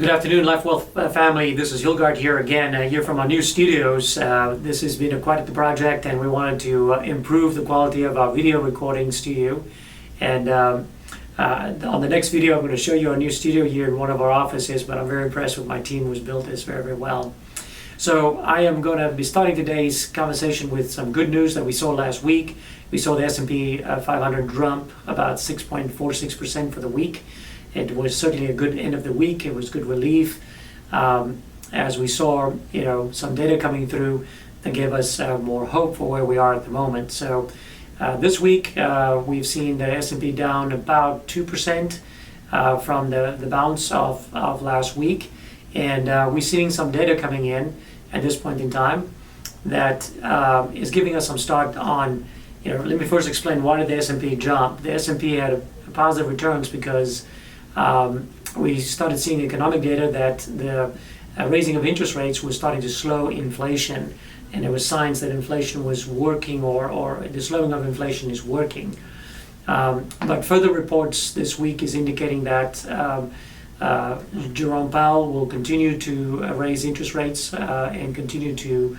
Good afternoon, LifeWealth family. This is Hilgardt here again, here from our new studios. This has been quite the project, and we wanted to improve the quality of our video recording studio. And on the next video, I'm going to show you our new studio here in one of our offices, but I'm very impressed with my team who's built this very, very well. So I am going to be starting today's conversation with some good news that we saw last week. We saw the S&P 500 jump about 6.46% for the week. It was certainly a good end of the week. It was good relief as we saw, some data coming through that gave us more hope for where we are at the moment. So this week we've seen the S&P down about 2% from the bounce of last week, and we're seeing some data coming in at this point in time that is giving us some start on. Let me first explain why did the S&P jump. The S&P had a positive returns because we started seeing economic data that the raising of interest rates was starting to slow inflation, and there were signs that inflation was working, or the slowing of inflation is working. But further reports this week is indicating that Jerome Powell will continue to raise interest rates and continue to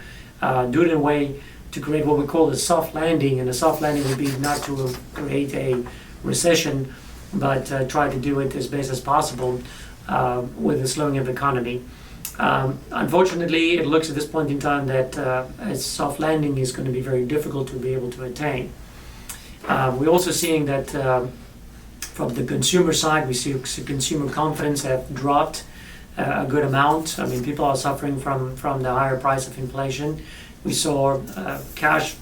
do it in a way to create what we call a soft landing. And a soft landing would be not to create a recession, but try to do it as best as possible with the slowing of the economy. Unfortunately, it looks at this point in time that a soft landing is going to be very difficult to be able to attain. We're also seeing that from the consumer side, we see consumer confidence have dropped a good amount. I mean, people are suffering from the higher price of inflation. We saw cash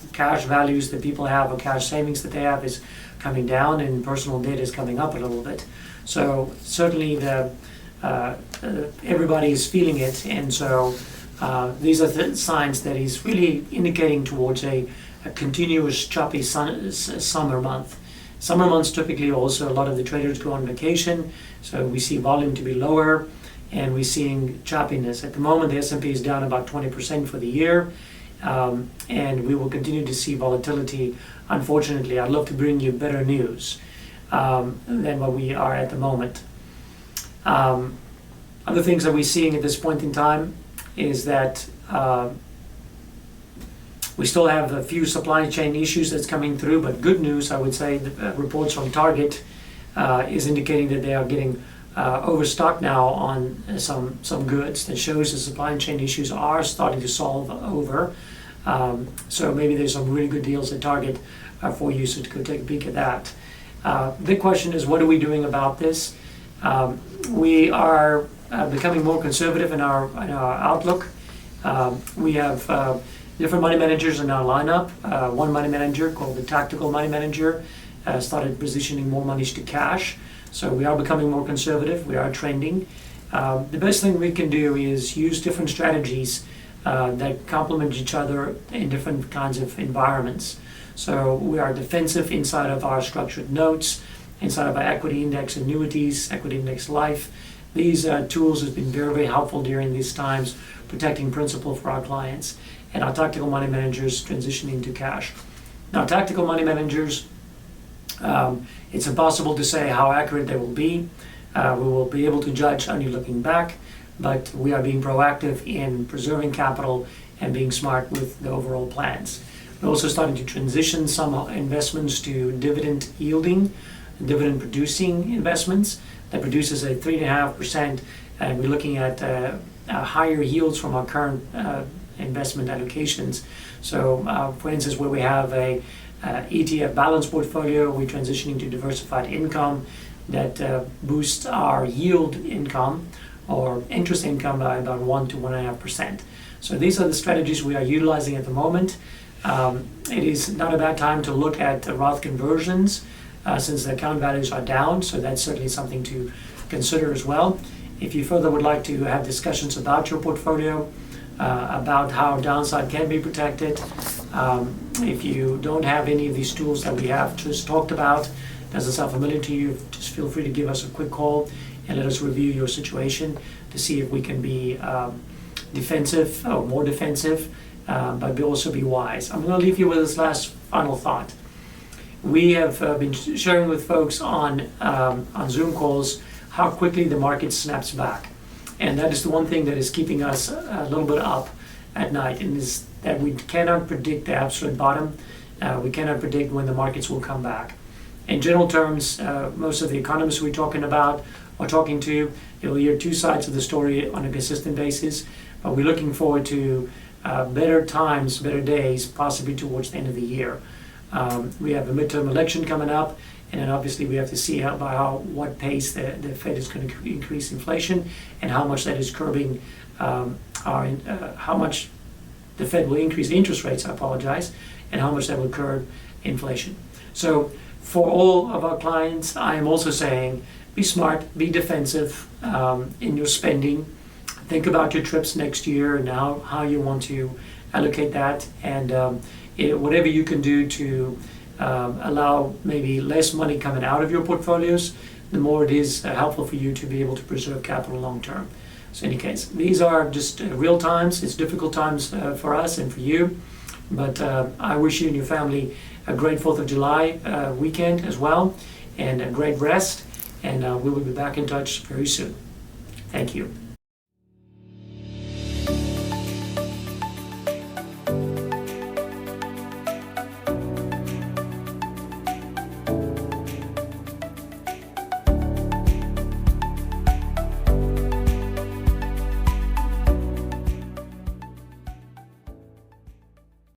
values that people have, or cash savings that they have, is coming down, and personal debt is coming up a little bit. So certainly everybody is feeling it, and so these are the signs that is really indicating towards a continuous choppy summer month. Summer months typically also a lot of the traders go on vacation, so we see volume to be lower, and we're seeing choppiness. At the moment, the S&P is down about 20% for the year, and we will continue to see volatility. Unfortunately, I'd love to bring you better news than what we are at the moment. Other things that we're seeing at this point in time is that we still have a few supply chain issues that's coming through, but good news, I would say, the reports from Target is indicating that they are getting overstocked now on some goods. That shows the supply chain issues are starting to solve over. So maybe there's some really good deals at Target for you, so to go take a peek at that. Big question is, what are we doing about this? We are becoming more conservative in our outlook. We have different money managers in our lineup. One money manager called the Tactical Money Manager started positioning more monies to cash. So we are becoming more conservative. We are trending. The best thing we can do is use different strategies that complement each other in different kinds of environments. So we are defensive inside of our structured notes, inside of our equity index annuities, equity index life. These tools have been very, very helpful during these times, protecting principal for our clients, and our tactical money managers transitioning to cash. Now, tactical money managers, it's impossible to say how accurate they will be. We will be able to judge only looking back, but we are being proactive in preserving capital and being smart with the overall plans. We're also starting to transition some investments to dividend yielding, dividend producing investments that produces a 3.5%, and we're looking at higher yields from our current investment allocations. So for instance, where we have a ETF balance portfolio, we're transitioning to diversified income that boosts our yield income or interest income by about 1 to 1.5%. So these are the strategies we are utilizing at the moment. It is not a bad time to look at Roth conversions since the account values are down, so that's certainly something to consider as well. If you further would like to have discussions about your portfolio, about how downside can be protected, if you don't have any of these tools that we have just talked about, doesn't sound familiar to you, just feel free to give us a quick call and let us review your situation to see if we can be defensive or more defensive, but also be wise. I'm going to leave you with this last final thought. We have been sharing with folks on Zoom calls how quickly the market snaps back. And that is the one thing that is keeping us a little bit up at night, and is that we cannot predict the absolute bottom. We cannot predict when the markets will come back. In general terms, most of the economists we're talking about or talking to, you'll hear two sides of the story on a consistent basis, but we're looking forward to better times, better days, possibly towards the end of the year. We have a midterm election coming up, and then obviously we have to see what pace the Fed is going to increase inflation, and how much that is curbing how much the Fed will increase interest rates, and how much that will curb inflation. So for all of our clients, I am also saying, be smart, be defensive in your spending. Think about your trips next year and how you want to allocate that, and whatever you can do to allow maybe less money coming out of your portfolios, the more it is helpful for you to be able to preserve capital long term. So in any case, these are just real times. It's difficult times for us and for you, but I wish you and your family a great 4th of July weekend as well, and a great rest, and we will be back in touch very soon. Thank you.